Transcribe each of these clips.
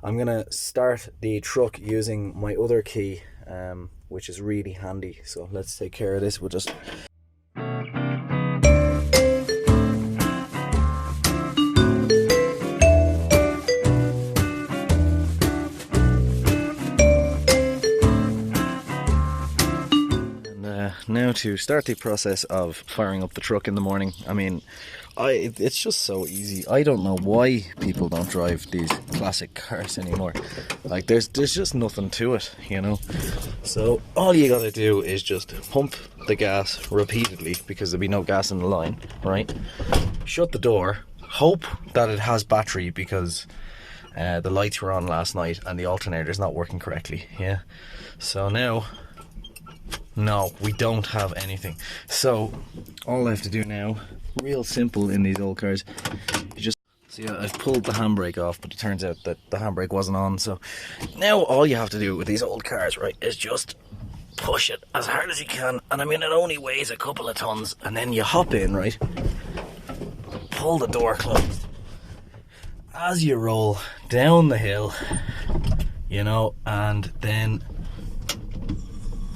I'm gonna start the truck using my other key, which is really handy. So let's take care of this. We'll just... Now to start the process of firing up the truck in the morning. I mean, it's just so easy. I don't know why people don't drive these classic cars anymore. Like, there's just nothing to it, you know. So all you gotta do is just pump the gas repeatedly, because there'll be no gas in the line, right? Shut the door, hope that it has battery, because the lights were on last night and the alternator is not working correctly. Yeah. So now, no, we don't have anything. So all I have to do now, real simple in these old cars, you just see, I've pulled the handbrake off, but it turns out that the handbrake wasn't on. So now all you have to do with these old cars, right, is just push it as hard as you can. And I mean, it only weighs a couple of tons. And then you hop in, right, pull the door closed. As you roll down the hill, you know, and then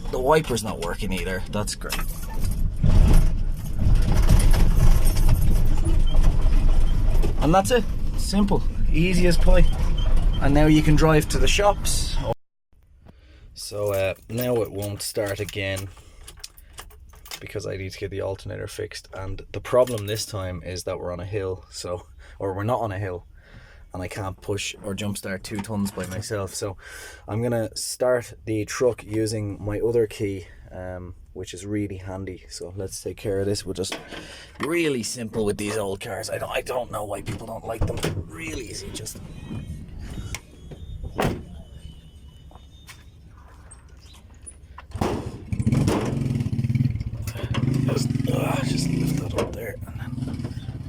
the wiper's not working either. That's great. And that's it. Simple. Easy as pie. And now you can drive to the shops. So now it won't start again, because I need to get the alternator fixed. And the problem this time is that we're on a hill. Or we're not on a hill. And I can't push or jumpstart 2 tons by myself. So I'm gonna start the truck using my other key, which is really handy. So let's take care of this. We're just really simple with these old cars. I don't know why people don't like them. Really easy, just lift that up there, and then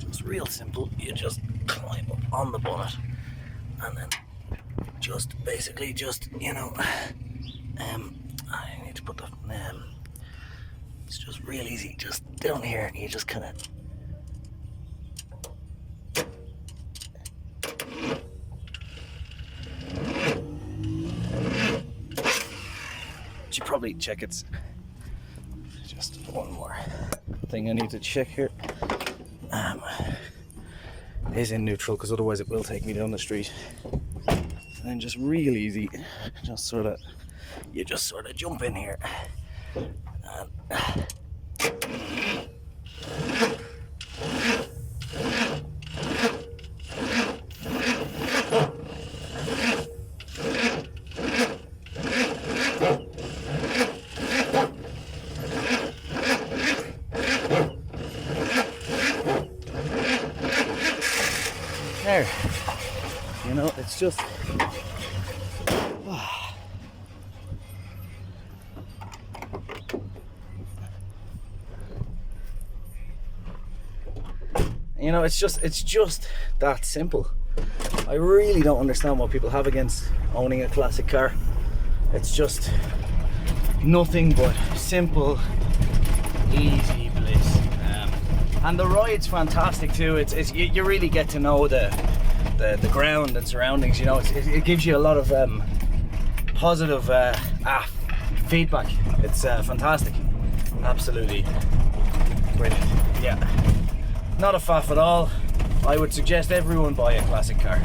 just real simple. You just climb up on the bonnet, and then just basically just, you know, I need to put the it's just real easy, just down here. You just kind of should probably check. It's just one more thing I need to check here. Is in neutral, because otherwise it will take me down the street. And then just real easy, just sort of, you just sort of jump in here. And there, you know, it's just you know, it's just that simple. I really don't understand what people have against owning a classic car. It's just nothing but simple, easy bliss. And the ride's fantastic too. It's you really get to know the ground and surroundings. You know, it gives you a lot of positive feedback. It's fantastic, absolutely brilliant. Yeah, not a faff at all. I would suggest everyone buy a classic car.